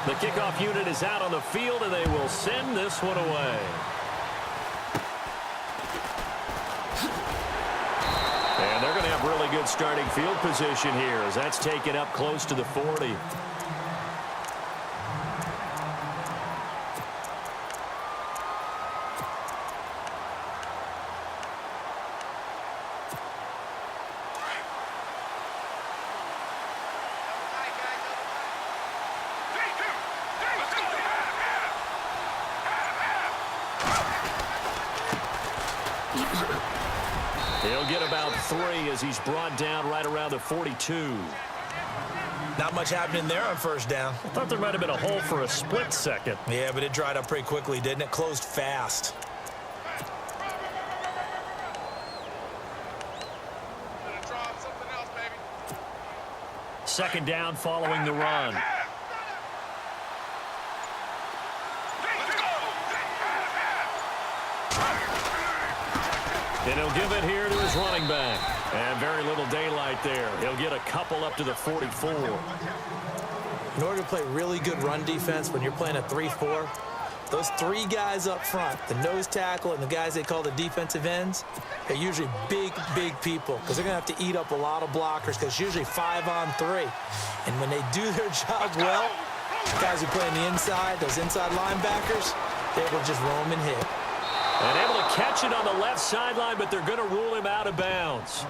The kickoff unit is out on the field, and they will send this one away. And they're going to have really good starting field position here as that's taken up close to the 40. He'll get about 3 as he's brought down right around the 42. Not much happening there on first down. I thought there might have been a hole for a split second. Yeah, but it dried up pretty quickly, didn't it? Closed fast. Second down following the run. And he'll give it here to his running back. And very little daylight there. He'll get a couple up to the 44. In order to play really good run defense when you're playing a 3-4, those 3 guys up front, the nose tackle and the guys they call the defensive ends, they're usually big, big people because they're going to have to eat up a lot of blockers because it's usually 5 on 3. And when they do their job well, guys who play on the inside, those inside linebackers, they're able to just roam and hit. And able to catch it on the left sideline, but they're going to rule him out of bounds.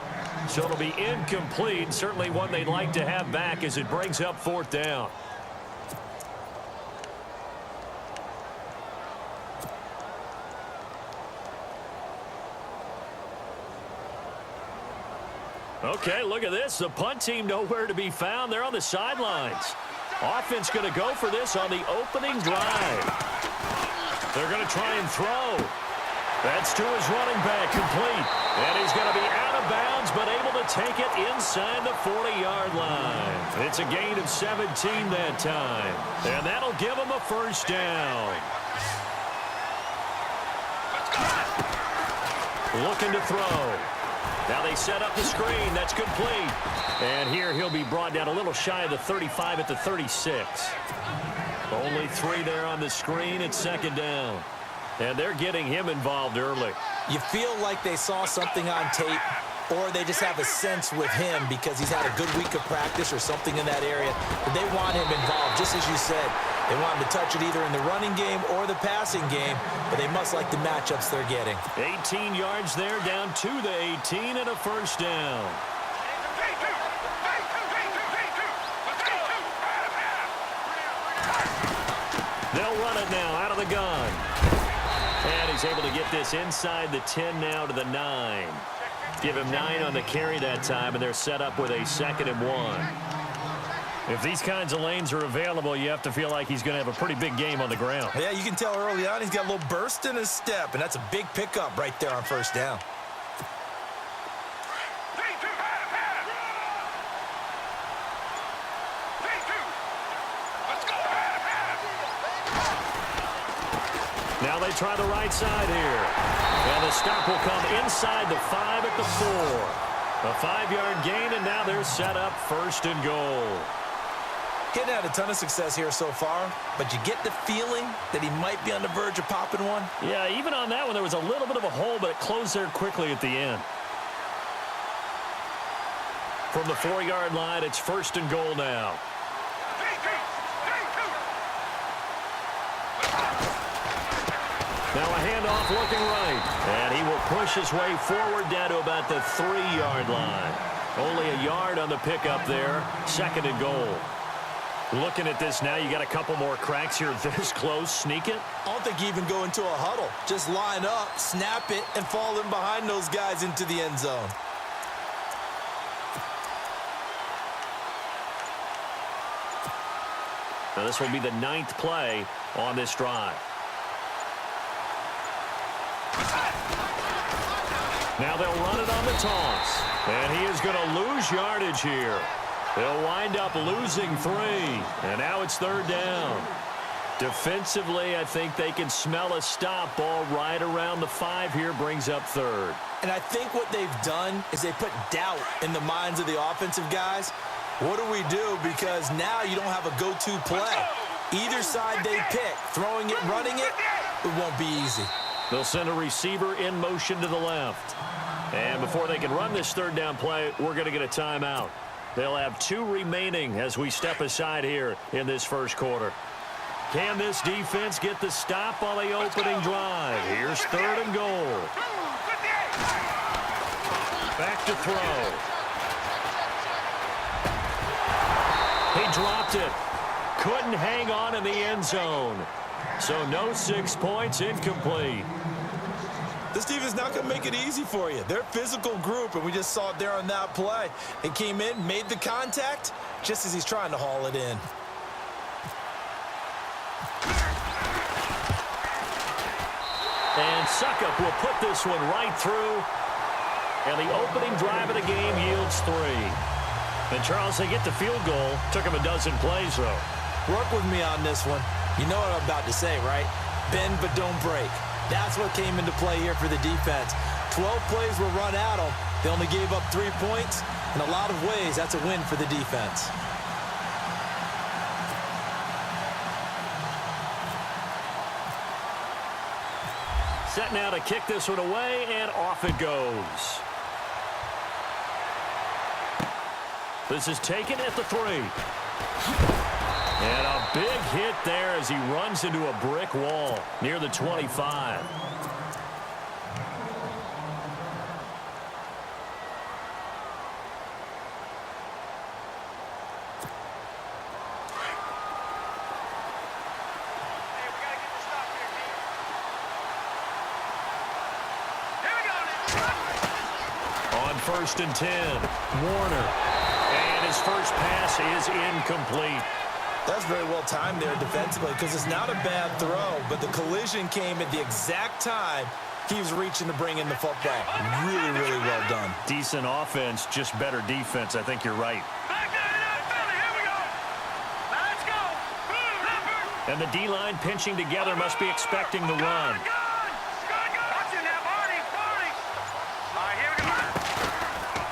So it'll be incomplete. Certainly one they'd like to have back as it brings up 4th down. Okay, look at this. The punt team nowhere to be found. They're on the sidelines. Offense going to go for this on the opening drive. They're going to try and throw. That's to his running back, complete. And he's going to be out of bounds, but able to take it inside the 40-yard line. It's a gain of 17 that time. And that'll give him a first down. Looking to throw. Now they set up the screen. That's complete. And here he'll be brought down a little shy of the 35 at the 36. Only 3 there on the screen. It's second down. And they're getting him involved early. You feel like they saw something on tape, or they just have a sense with him because he's had a good week of practice or something in that area. But they want him involved, just as you said. They want him to touch it either in the running game or the passing game, but they must like the matchups they're getting. 18 yards there, down to the 18 and a first down. They'll run it now out of the gun. And he's able to get this inside the 10 now to the 9. Give him 9 on the carry that time, and they're set up with a 2nd and 1. If these kinds of lanes are available, you have to feel like he's going to have a pretty big game on the ground. Yeah, you can tell early on he's got a little burst in his step, and that's a big pickup right there on first down. Now they try the right side here. And the stop will come inside the 5 at the 4. A 5-yard gain, and now they're set up 1st and goal. Getting had a ton of success here so far, but you get the feeling that he might be on the verge of popping one. Yeah, even on that one, there was a little bit of a hole, but it closed there quickly at the end. From the 4-yard line, it's 1st and goal now. Now a handoff looking right. And he will push his way forward down to about the 3-yard line. Only a yard on the pickup there. 2nd and goal. Looking at this now, you got a couple more cracks here this close. Sneak it. I don't think you even go into a huddle. Just line up, snap it, and fall in behind those guys into the end zone. Now this will be the 9th play on this drive. Now they'll run it on the toss. And he is going to lose yardage here. They'll wind up losing 3. And now it's 3rd down. Defensively, I think they can smell a stop ball right around the 5 here. Brings up 3rd. And I think what they've done is they put doubt in the minds of the offensive guys. What do we do? Because now you don't have a go-to play. Either side they pick, throwing it, running it, it won't be easy. They'll send a receiver in motion to the left. And before they can run this third down play, we're going to get a timeout. They'll have 2 remaining as we step aside here in this first quarter. Can this defense get the stop on the opening drive? Here's 3rd and goal. Back to throw. He dropped it. Couldn't hang on in the end zone. So no 6 points, incomplete. This defense is not going to make it easy for you. They're a physical group, and we just saw it there on that play. It came in, made the contact, just as he's trying to haul it in. And Suckup will put this one right through. And the opening drive of the game yields 3. And, Charles, they get the field goal. Took him a dozen plays, though. Work with me on this one. You know what I'm about to say, right? Bend but don't break. That's what came into play here for the defense. 12 plays were run at them. They only gave up 3 points. In a lot of ways, that's a win for the defense. Set now to kick this one away, and off it goes. This is taken at the 3. And a big hit there as he runs into a brick wall near the 25. On 1st and 10, Warner. And his first pass is incomplete. That's very well timed there defensively because it's not a bad throw, but the collision came at the exact time he was reaching to bring in the football. Really, really well done. Decent offense, just better defense. I think you're right. And the D-line pinching together must be expecting the run.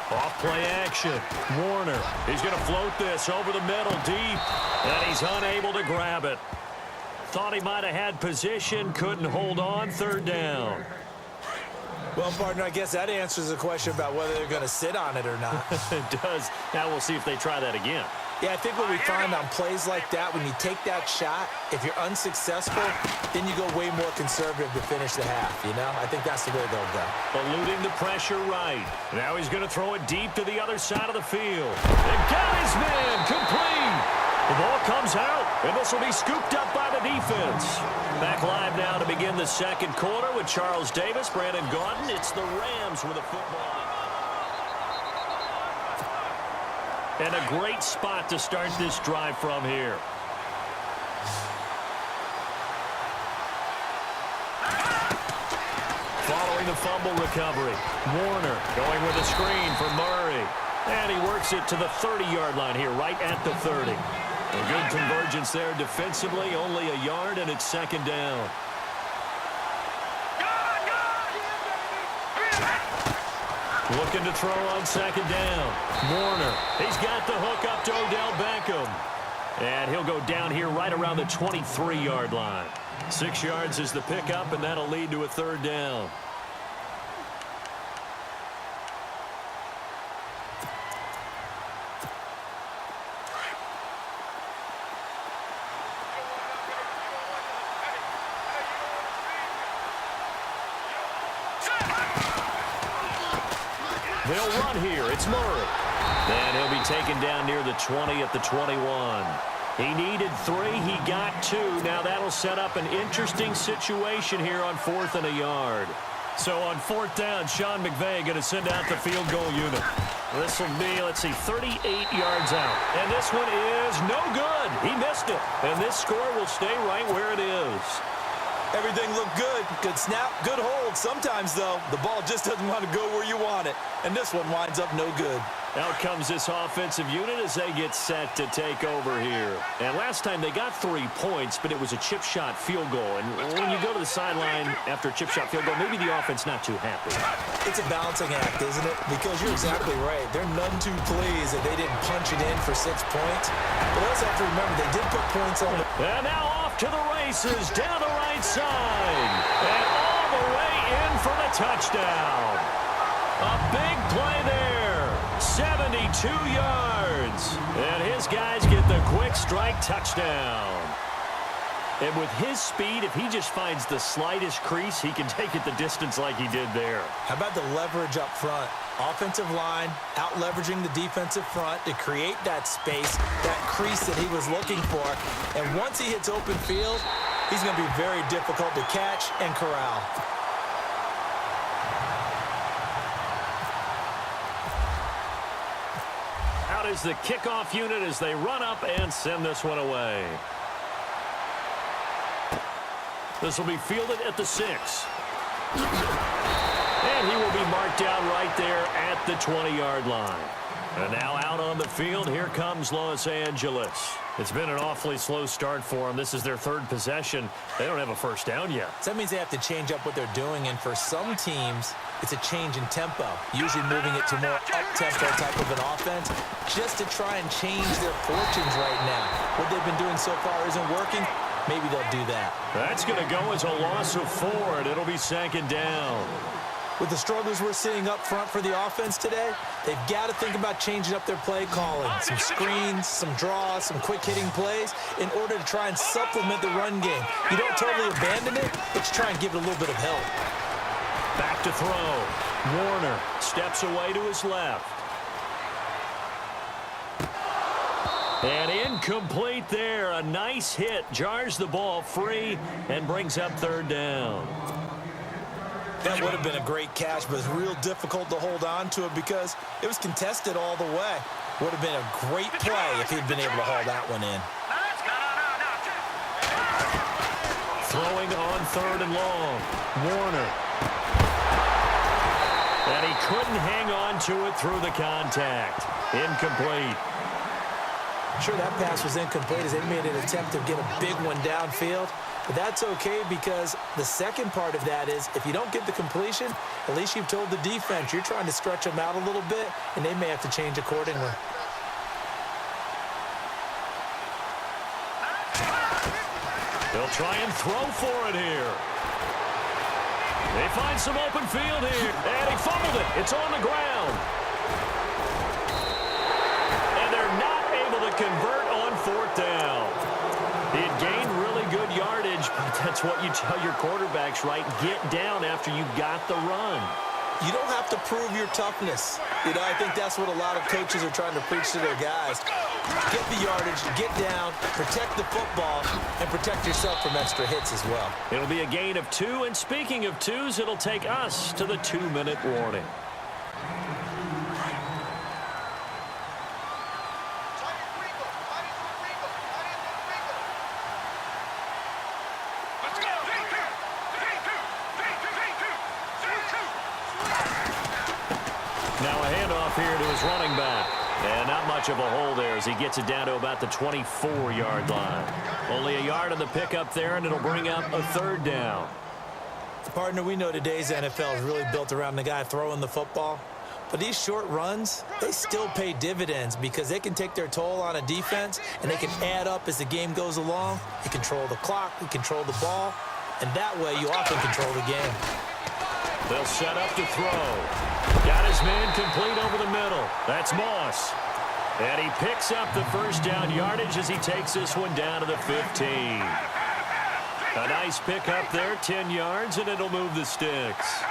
Off play action. Warner. He's going to float this over the middle deep. And he's unable to grab it. Thought he might have had position. Couldn't hold on. 3rd down. Well, partner, I guess that answers the question about whether they're going to sit on it or not. It does. Now we'll see if they try that again. Yeah, I think what we find on plays like that, when you take that shot, if you're unsuccessful, then you go way more conservative to finish the half, you know? I think that's the way they'll go. Eluding the pressure right. Now he's going to throw it deep to the other side of the field. And got his man complete. The ball comes out, and this will be scooped up by the defense. Back live now to begin the second quarter with Charles Davis, Brandon Gaudin. It's the Rams with a football. And a great spot to start this drive from here. Following the fumble recovery, Warner going with a screen for Murray. And he works it to the 30-yard line here, right at the 30. A good convergence there defensively, only a yard, and it's 2nd down. Looking to throw on 2nd down. Warner, he's got the hook up to Odell Beckham. And he'll go down here right around the 23-yard line. 6 yards is the pickup, and that'll lead to a 3rd down. They'll run here. It's Murray. And he'll be taken down near the 20 at the 21. He needed 3. He got 2. Now that'll set up an interesting situation here on 4th and a yard. So on 4th down, Sean McVay going to send out the field goal unit. This will be, 38 yards out. And this one is no good. He missed it. And this score will stay right where it is. Everything looked good. Good snap, good hold. Sometimes, though, the ball just doesn't want to go where you want it. And this one winds up no good. Out comes this offensive unit as they get set to take over here. And last time they got 3 points, but it was a chip shot field goal. And when you go to the sideline after a chip shot field goal, maybe the offense not too happy. It's a balancing act, isn't it? Because you're exactly right. They're none too pleased that they didn't punch it in for 6 points. But let's have to remember, they did put points on the... And now off to the races, down the right side. And all the way in for the touchdown. A big play there. 72 yards. And his guys get the quick strike touchdown. And with his speed, if he just finds the slightest crease, he can take it the distance like he did there. How about the leverage up front? Offensive line out leveraging the defensive front to create that space, that crease that he was looking for. And once he hits open field, he's going to be very difficult to catch and corral. Out is the kickoff unit as they run up and send this one away. This will be fielded at the 6. And he will be marked down right there at the 20-yard line. And now out on the field, here comes Los Angeles. It's been an awfully slow start for them. This is their 3rd possession. They don't have a first down yet. So that means they have to change up what they're doing, and for some teams, it's a change in tempo, usually moving it to more up-tempo type of an offense, just to try and change their fortunes right now. What they've been doing so far isn't working. Maybe they'll do that. That's going to go as a loss of 4, and it'll be 2nd down. With the struggles we're seeing up front for the offense today, they've got to think about changing up their play calling. Some screens, some draws, some quick-hitting plays in order to try and supplement the run game. You don't totally abandon it, but you try and give it a little bit of help. Back to throw. Warner steps away to his left. And incomplete there. A nice hit. Jars the ball free and brings up 3rd down. That would have been a great catch, but it's real difficult to hold on to it because it was contested all the way. Would have been a great play if he'd been able to haul that one in. Throwing on 3rd and long. Warner. And he couldn't hang on to it through the contact. Incomplete. Sure, that pass was incomplete as they made an attempt to get a big one downfield. But that's okay because the second part of that is if you don't get the completion, at least you've told the defense you're trying to stretch them out a little bit, and they may have to change accordingly. They'll try and throw for it here. They find some open field here. And he fumbled it. It's on the ground. And they're not able to convert on 4th down. He had gained really good yardage, but that's what you tell your quarterbacks, right? Get down after you got the run. You don't have to prove your toughness. You know, I think that's what a lot of coaches are trying to preach to their guys. Get the yardage, get down, protect the football, and protect yourself from extra hits as well. It'll be a gain of 2, and speaking of 2s, it'll take us to the 2-minute warning. Now a handoff here to his running back. And not much of a hole there as he gets it down to about the 24-yard line. Only a yard on the pickup there, and it'll bring up a 3rd down. Partner, we know today's NFL is really built around the guy throwing the football. But these short runs, they still pay dividends because they can take their toll on a defense, and they can add up as the game goes along. You control the clock, you control the ball, and that way you often control the game. They'll set up to throw. Got his man complete over the middle. That's Moss. And he picks up the 1st down yardage as he takes this one down to the 15. A nice pick up there, 10 yards, and it'll move the sticks.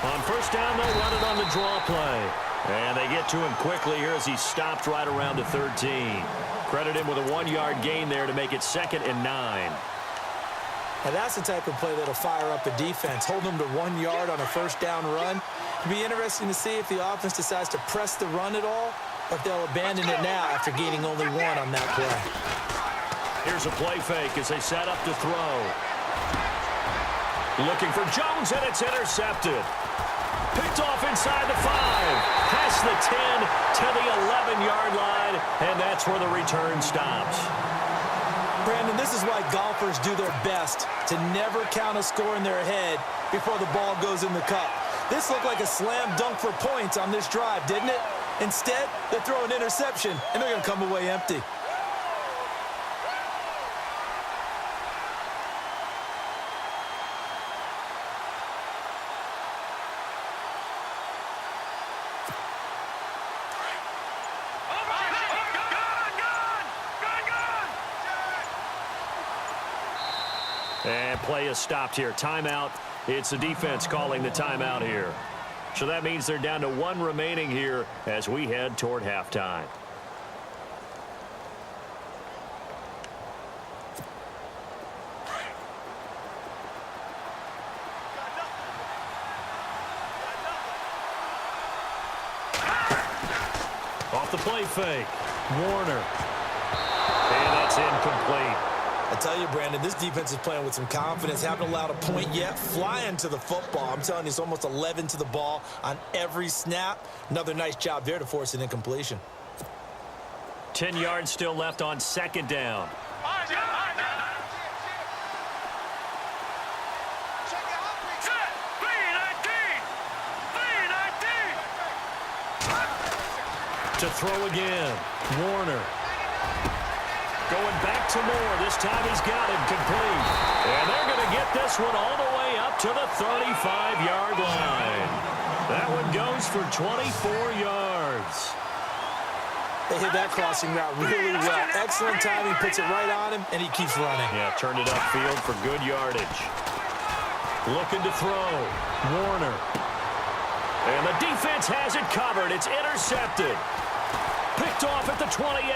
On 1st down, they'll run it on the draw play. And they get to him quickly here as he stopped right around the 13. Credit him with a 1-yard gain there to make it 2nd and 9. Now that's the type of play that'll fire up a defense. Hold them to 1 yard on a 1st down run. It'll be interesting to see if the offense decides to press the run at all, or if they'll abandon it now after gaining only 1 on that play. Here's a play fake as they set up to throw. Looking for Jones, and it's intercepted. Picked off inside the 5. Past the 10 to the 11-yard line, and that's where the return stops. Brandon, this is why golfers do their best to never count a score in their head before the ball goes in the cup. This looked like a slam dunk for points on this drive, didn't it? Instead, they throw an interception, and they're going to come away empty. And play is stopped here. Timeout. It's the defense calling the timeout here. So that means they're down to 1 remaining here as we head toward halftime. Off the play fake. Warner. And that's incomplete. I tell you, Brandon, this defense is playing with some confidence. Haven't allowed a point yet. Flying to the football. I'm telling you, it's almost 11 to the ball on every snap. Another nice job there to force an incompletion. 10 yards still left on second down. To throw again. Warner. Going back to Moore. This time he's got him complete. And they're going to get this one all the way up to the 35-yard line. That one goes for 24 yards. They hit that crossing route really well. Excellent timing, puts it right on him, and he keeps running. Yeah, turned it upfield for good yardage. Looking to throw. Warner. And the defense has it covered. It's intercepted. Picked off at the 28.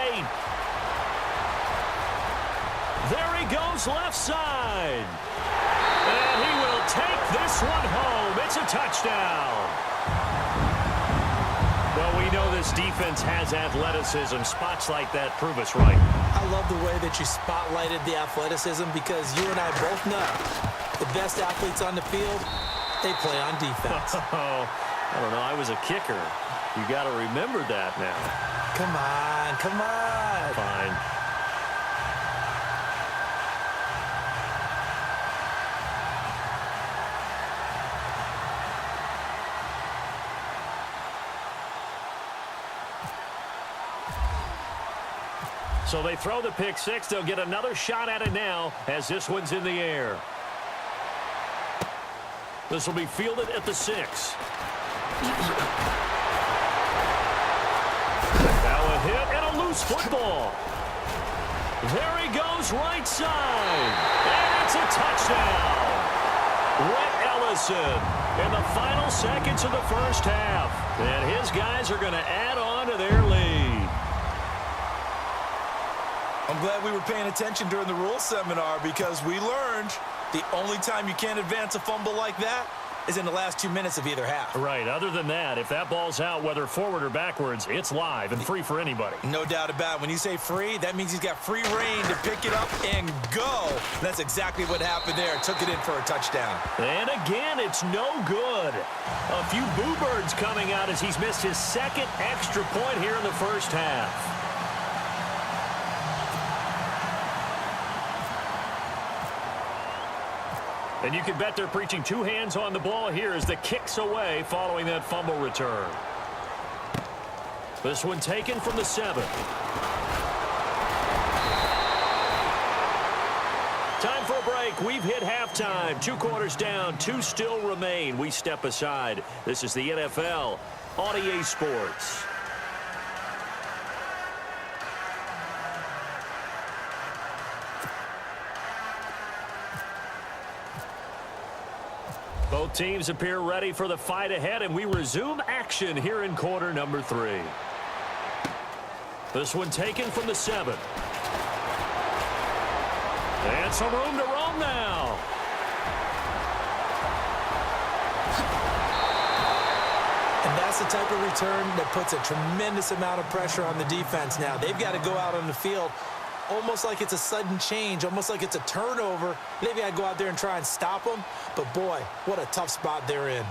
There he goes left side. And he will take this one home. It's a touchdown. Well, we know this defense has athleticism. Spots like that prove us right. I love the way that you spotlighted the athleticism because you and I both know the best athletes on the field, they play on defense. Oh, I don't know. I was a kicker. You got to remember that now. Come on, come on. Fine. So they throw the pick six. They'll get another shot at it now as this one's in the air. This will be fielded at the 6. Now a hit and a loose football. There he goes right side. And it's a touchdown. Rhett Ellison in the final seconds of the first half. And his guys are going to add on to their lead. I'm glad we were paying attention during the rules seminar because we learned the only time you can't advance a fumble like that is in the last 2 minutes of either half. Right. Other than that, if that ball's out, whether forward or backwards, it's live and free for anybody. No doubt about it. When you say free, that means he's got free reign to pick it up and go. And that's exactly what happened there. Took it in for a touchdown. And again, it's no good. A few boo birds coming out as he's missed his second extra point here in the first half. And you can bet they're preaching 2 hands on the ball here as the kick's away following that fumble return. This one taken from the 7. Time for a break. We've hit halftime. 2 quarters down, 2 still remain. We step aside. This is the NFL on EA Sports. Both teams appear ready for the fight ahead, and we resume action here in quarter number 3. This one taken from the 7. And some room to roam now. And that's the type of return that puts a tremendous amount of pressure on the defense now. They've got to go out on the field almost like it's a sudden change, almost like it's a turnover. Maybe I go out there and try and stop them, but boy, what a tough spot they're in.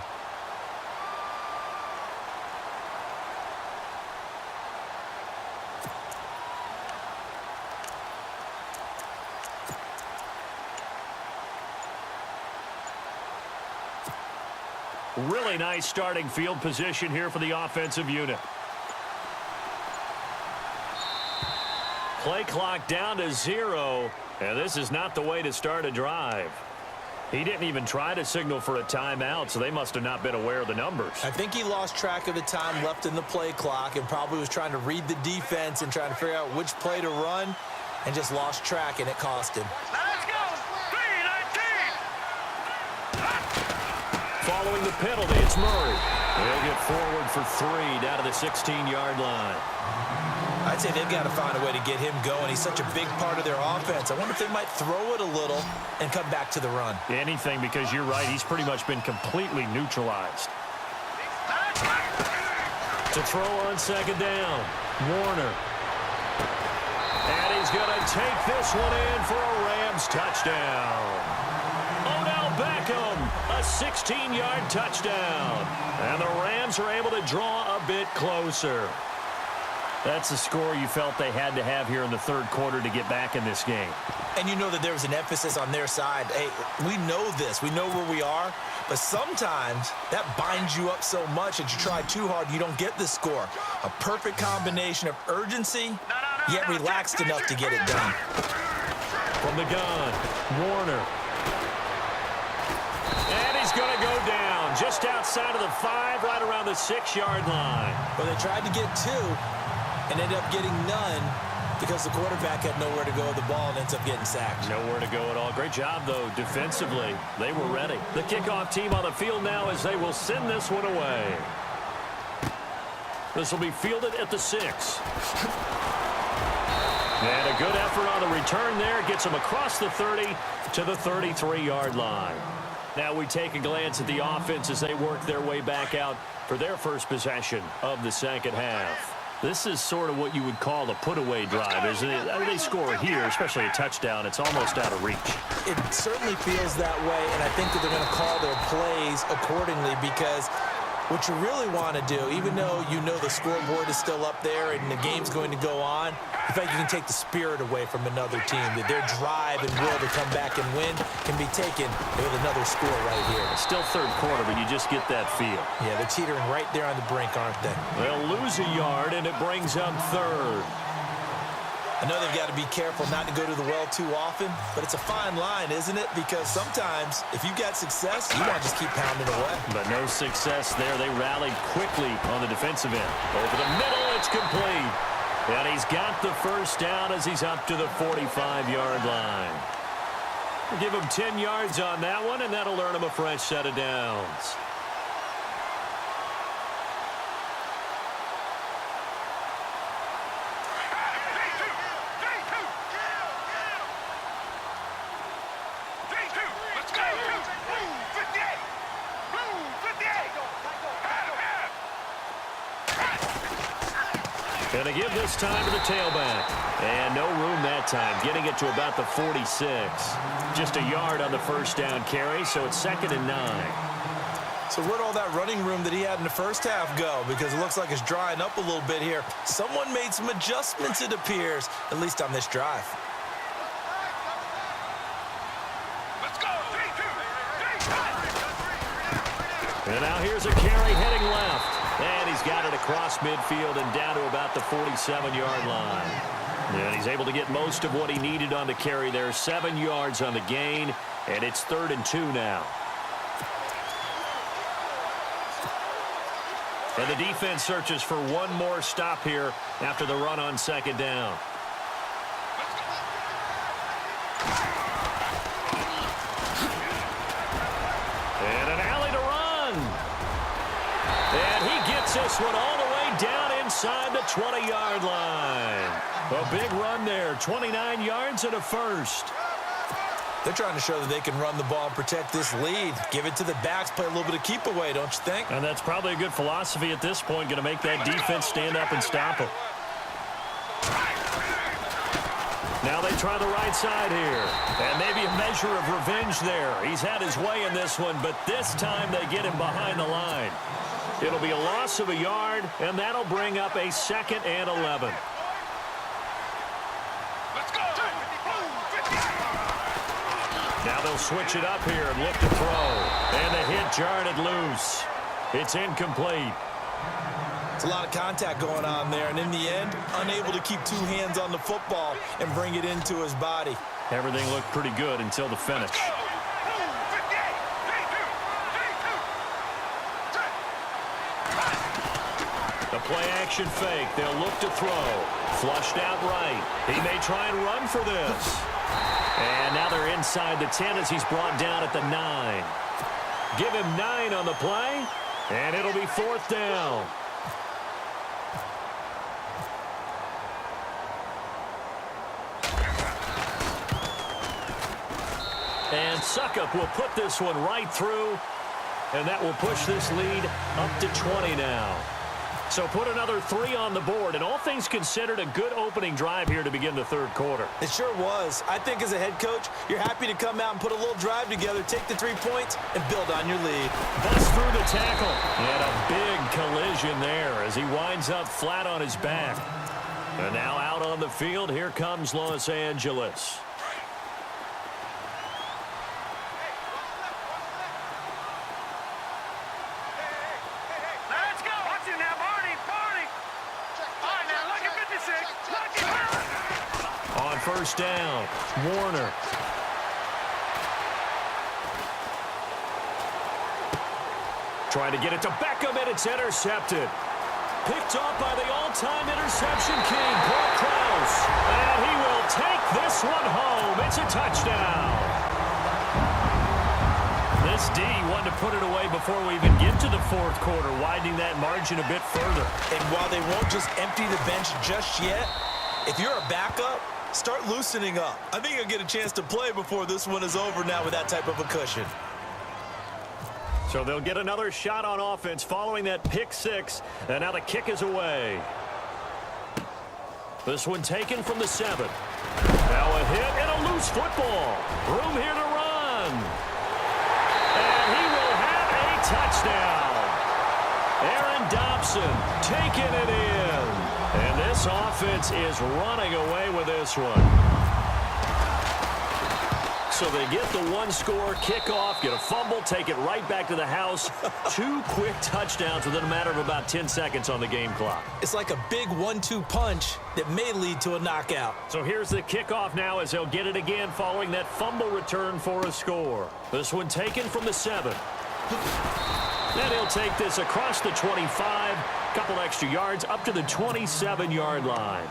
Really nice starting field position here for the offensive unit. Play clock down to 0, and this is not the way to start a drive. He didn't even try to signal for a timeout, so they must have not been aware of the numbers. I think he lost track of the time left in the play clock and probably was trying to read the defense and trying to figure out which play to run and just lost track, and it cost him. Let's go! 3-19! Following the penalty, it's Murray. He'll get forward for 3 down to the 16-yard line. I'd say they've got to find a way to get him going. He's such a big part of their offense. I wonder if they might throw it a little and come back to the run. Anything, because you're right. He's pretty much been completely neutralized. To throw on second down, Warner. And he's going to take this one in for a Rams touchdown. Odell Beckham, a 16-yard touchdown. And the Rams are able to draw a bit closer. That's the score you felt they had to have here in the third quarter to get back in this game. And you know that there was an emphasis on their side. Hey, we know this. We know where we are. But sometimes that binds you up so much that you try too hard, you don't get the score. A perfect combination of urgency, yet relaxed enough to get it done. From the gun, Warner. And he's going to go down just outside of the 5, right around the 6-yard line. Well, they tried to get 2 and ended up getting none because the quarterback had nowhere to go with the ball and ends up getting sacked. Nowhere to go at all. Great job, though, defensively. They were ready. The kickoff team on the field now as they will send this one away. This will be fielded at the 6. And a good effort on the return there. Gets them across the 30 to the 33-yard line. Now we take a glance at the offense as they work their way back out for their first possession of the second half. This is sort of what you would call a put-away drive, isn't it? I mean, they score here, especially a touchdown. It's almost out of reach. It certainly feels that way, and I think that they're going to call their plays accordingly because what you really want to do, even though you know the scoreboard is still up there and the game's going to go on, in fact, you can take the spirit away from another team, that their drive and will to come back and win can be taken with another score right here. It's still third quarter, but you just get that feel. Yeah, they're teetering right there on the brink, aren't they? They'll lose a yard, and it brings up third. I know they've got to be careful not to go to the well too often, but it's a fine line, isn't it? Because sometimes, if you've got success, you want to just keep pounding away. But no success there. They rallied quickly on the defensive end. Over the middle, it's complete. And he's got the first down as he's up to the 45-yard line. We'll give him 10 yards on that one, and that'll earn him a fresh set of downs. Going to give this time to the tailback. And no room that time, getting it to about the 46. Just a yard on the first down carry, so it's 2nd and 9. So where'd all that running room that he had in the first half go? Because it looks like it's drying up a little bit here. Someone made some adjustments, it appears, at least on this drive. Let's go! 3-2! And now here's a carry heading left. And he's got it across midfield and down to about the 47-yard line. And he's able to get most of what he needed on the carry there. 7 yards on the gain, and it's 3rd and 2 now. And the defense searches for one more stop here after the run on second down. And an alley to run. And he gets this one all the way down inside the 20-yard line. A big run there, 29 yards and a first. They're trying to show that they can run the ball and protect this lead. Give it to the backs, play a little bit of keep away, don't you think? And that's probably a good philosophy at this point, going to make that defense stand up and stop them. Now they try the right side here. And maybe a measure of revenge there. He's had his way in this one, but this time they get him behind the line. It'll be a loss of a yard, and that'll bring up a 2nd and 11. Let's go. Now they'll switch it up here and look to throw. And the hit jarred it loose. It's incomplete. It's a lot of contact going on there, and in the end, unable to keep two hands on the football and bring it into his body. Everything looked pretty good until the finish. The play-action fake. They'll look to throw. Flushed out right. He may try and run for this. And now they're inside the 10 as he's brought down at the 9. Give him 9 on the play, and it'll be 4th down. And Suckup will put this one right through, and that will push this lead up to 20 now. So put another 3 on the board, and all things considered, a good opening drive here to begin the 3rd quarter. It sure was. I think as a head coach, you're happy to come out and put a little drive together, take the 3 points, and build on your lead. Bust through the tackle. And a big collision there as he winds up flat on his back. And now out on the field, here comes Los Angeles. On 1st down, Warner. Trying to get it to Beckham, and it's intercepted. Picked off by the all-time interception king, Paul Krause. And he will take this one home. It's a touchdown. This D wanted to put it away before we even get to the 4th quarter, widening that margin a bit further. And while they won't just empty the bench just yet, if you're a backup, start loosening up. I think you'll get a chance to play before this one is over now with that type of a cushion. So they'll get another shot on offense following that pick 6, and now the kick is away. This one taken from the 7. Now a hit and a loose football. Room here to run. And he will have a touchdown. Aaron Dobson taking it in. And this offense is running away with this one. So they get the 1-score kickoff, get a fumble, take it right back to the house. 2 quick touchdowns within a matter of about 10 seconds on the game clock. It's like a big 1-2 punch that may lead to a knockout. So here's the kickoff now as they'll get it again following that fumble return for a score. This one taken from the 7. Then he'll take this across the 25, couple extra yards up to the 27-yard line.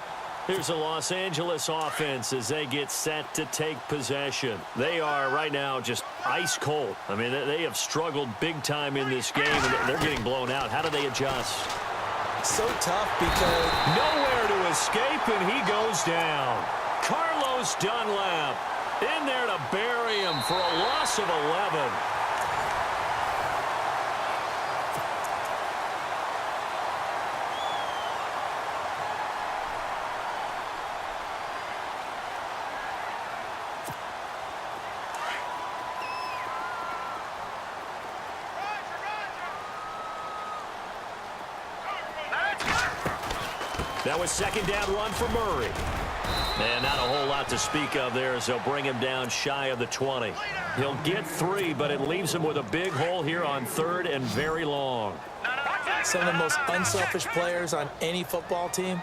Here's the Los Angeles offense as they get set to take possession. They are right now just ice cold. I mean, they have struggled big time in this game, and they're getting blown out. How do they adjust? So tough because nowhere to escape, and he goes down. Carlos Dunlap in there to bury him for a loss of 11. That was 2nd down run for Murray. And not a whole lot to speak of there as they'll bring him down shy of the 20. He'll get 3, but it leaves him with a big hole here on 3rd and very long. some of the most unselfish players on any football team,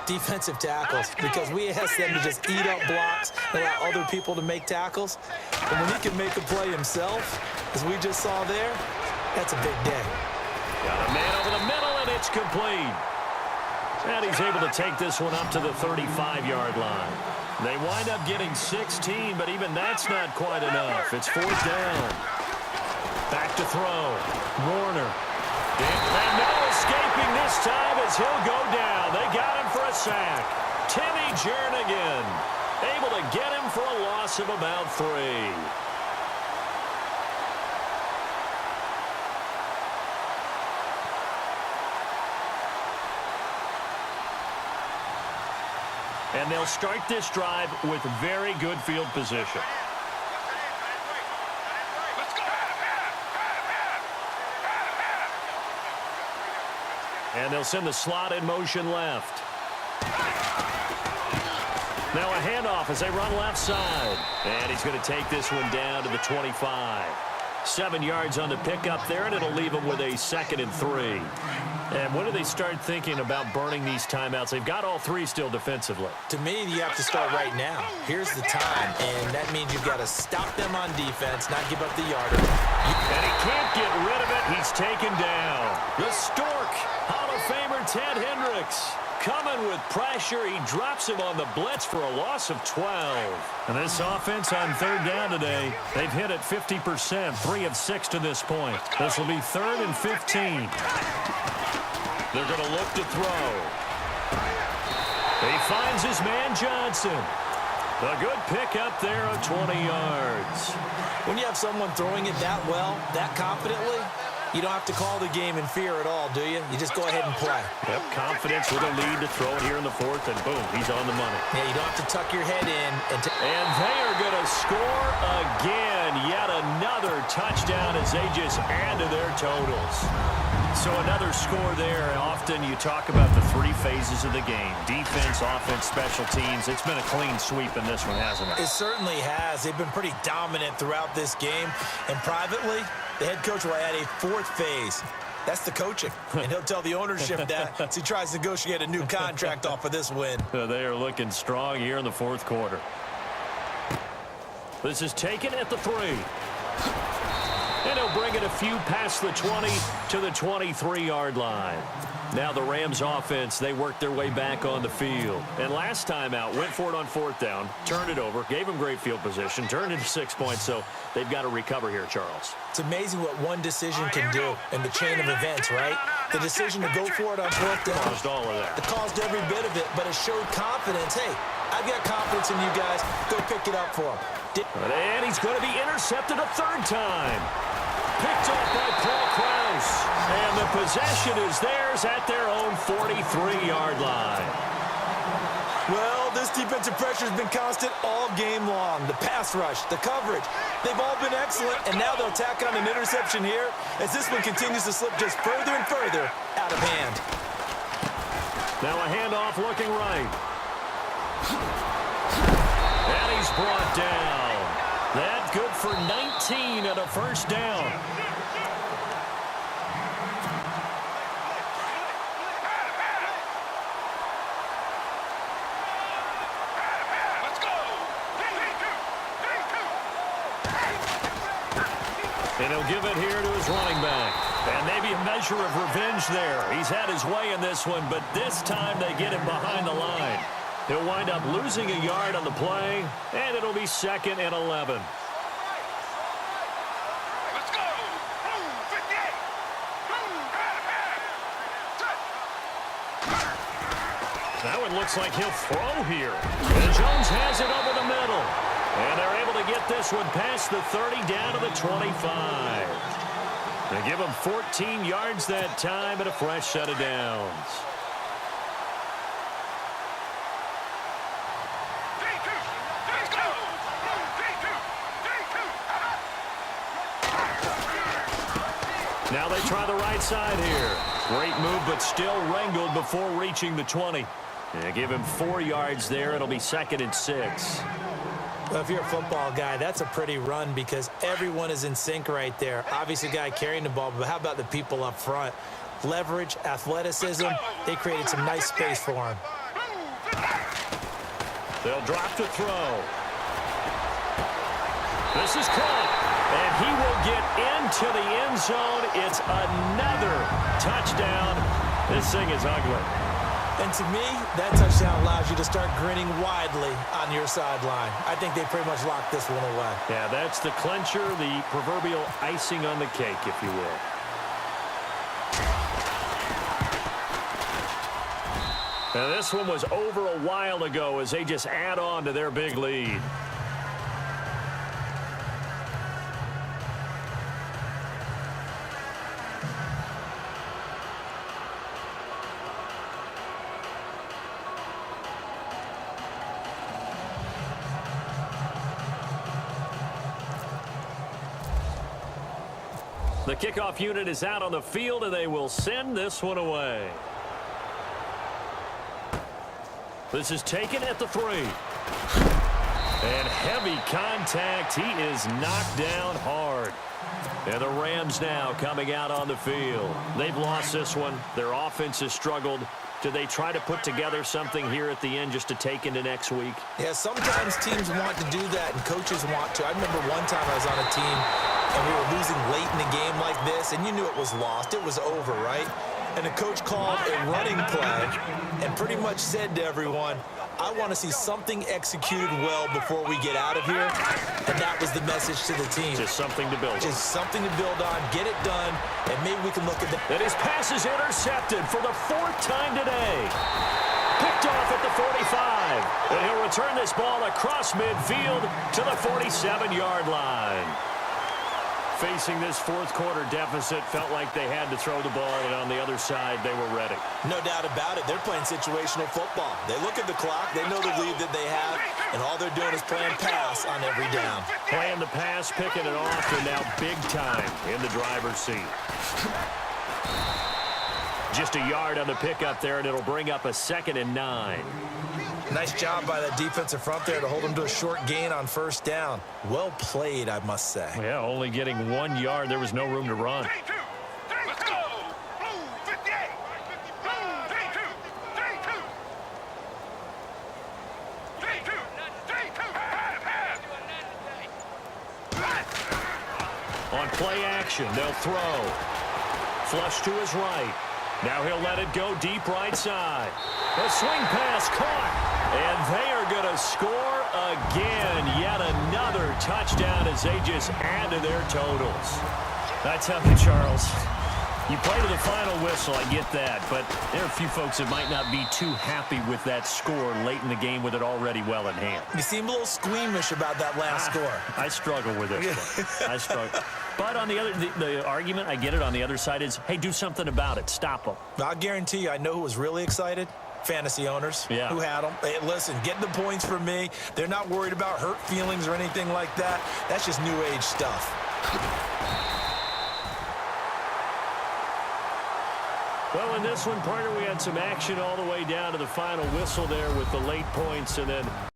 defensive tackles, because we ask them to just eat up blocks and allow other people to make tackles. And when he can make a play himself, as we just saw there, that's a big day. Got a man over the middle, and it's complete. And he's able to take this one up to the 35-yard line. They wind up getting 16, but even that's not quite enough. It's 4th down. Back to throw. Warner. And no escaping this time as he'll go down. They got him for a sack. Timmy Jernigan able to get him for a loss of about 3. And they'll start this drive with very good field position. Let's go. And they'll send the slot in motion left. Now a handoff as they run left side. And he's going to take this one down to the 25. 7 yards on the pickup there, and it'll leave them with a 2nd and 3. And when do they start thinking about burning these timeouts? They've got all 3 still defensively. To me, you have to start right now. Here's the time, and that means you've got to stop them on defense, not give up the yardage. And he can't get rid of it. He's taken down. The Stork, Hall of Famer Ted Hendricks, coming with pressure. He drops him on the blitz for a loss of 12. And this offense on 3rd down today, they've hit it 50%, 3 of 6 to this point. This will be 3rd and 15. They're going to look to throw. He finds his man Johnson. A good pickup there of 20 yards. When you have someone throwing it that well, that confidently, you don't have to call the game in fear at all, do you? You just go ahead and play. Yep, confidence with a lead to throw it here in the 4th, and boom, he's on the money. Yeah, you don't have to tuck your head in. And they are going to score again. Yet another touchdown as they just add to their totals. So another score there. Often you talk about the 3 phases of the game. Defense, offense, special teams. It's been a clean sweep in this one, hasn't it? It certainly has. They've been pretty dominant throughout this game. And privately, the head coach will add a 4th phase. That's the coaching. And he'll tell the ownership that as he tries to negotiate a new contract off of this win. They are looking strong here in the 4th quarter. This is taken at the 3. And he'll bring it a few past the 20 to the 23-yard line. Now the Rams offense, they worked their way back on the field. And last time out, went for it on 4th down, turned it over, gave them great field position, turned it to 6 points, so they've got to recover here, Charles. It's amazing what one decision can do in the chain of events, right? The decision to go for it on 4th down. Caused all of that. It caused every bit of it, but it showed confidence. Hey, I've got confidence in you guys. Go pick it up for him. And he's going to be intercepted a 3rd time. Picked up by Paul Krause. And the possession is theirs at their own 43-yard line. Well, this defensive pressure has been constant all game long. The pass rush, the coverage, they've all been excellent, and now they'll tack on an interception here as this one continues to slip just further and further out of hand. Now a handoff looking right. And he's brought down. That good for 19 and a 1st down. Let's go. And he'll give it here to his running back. And maybe a measure of revenge there. He's had his way in this one, but this time they get him behind the line. He'll wind up losing a yard on the play, and it'll be 2nd and 11. Let's go. 58. Now it looks like he'll throw here. And Jones has it over the middle. And they're able to get this one past the 30 down to the 25. They give him 14 yards that time and a fresh set of downs. Now they try the right side here. Great move, but still wrangled before reaching the 20. They give him 4 yards there. It'll be 2nd and 6. Well, if you're a football guy, that's a pretty run because everyone is in sync right there. Obviously, the guy carrying the ball, but how about the people up front? Leverage, athleticism, they created some nice space for him. They'll drop to throw. This is caught. And he will get into the end zone. It's another touchdown. This thing is ugly. And to me, that touchdown allows you to start grinning widely on your sideline. I think they pretty much locked this one away. Yeah, that's the clincher, the proverbial icing on the cake, if you will. Now, this one was over a while ago as they just add on to their big lead. The kickoff unit is out on the field, and they will send this one away. This is taken at the 3. And heavy contact. He is knocked down hard. And the Rams now coming out on the field. They've lost this one. Their offense has struggled. Do they try to put together something here at the end just to take into next week? Yeah, sometimes teams want to do that and coaches want to. I remember one time I was on a team and we were losing late in the game like this, and you knew it was lost. It was over, right? And the coach called a running play and pretty much said to everyone, I want to see something executed well before we get out of here. And that was the message to the team. Just something to build on. Just something to build on, get it done, and maybe we can look at that. And his pass is intercepted for the 4th time today. Picked off at the 45. And he'll return this ball across midfield to the 47-yard line. Facing this fourth quarter deficit, felt like they had to throw the ball, and on the other side, they were ready. No doubt about it. They're playing situational football. They look at the clock. They know the lead that they have, and all they're doing is playing pass on every down. Playing the pass, picking it off, and now big time in the driver's seat. Just a yard on the pickup there, and it'll bring up a 2nd and 9. Nice job by that defensive front there to hold them to a short gain on 1st down. Well played, I must say. Yeah, only getting 1 yard. There was no room to run. Let's go. Blue 58. Blue 32. 32. 32. On play action, they'll throw. Flush to his right. Now he'll let it go deep right side. A swing pass caught. And they are going to score again. Yet another touchdown as they just add to their totals. I tell you, Charles, you play to the final whistle, I get that. But there are a few folks that might not be too happy with that score late in the game with it already well in hand. You seem a little squeamish about that last score. I struggle with it. I struggle. But on the argument, I get it, on the other side is, hey, do something about it. Stop them. I'll guarantee you, I know who was really excited. Fantasy owners who had them. Hey, listen, get the points for me. They're not worried about hurt feelings or anything like that. That's just new age stuff. Well, in this one, partner, we had some action all the way down to the final whistle there with the late points, and then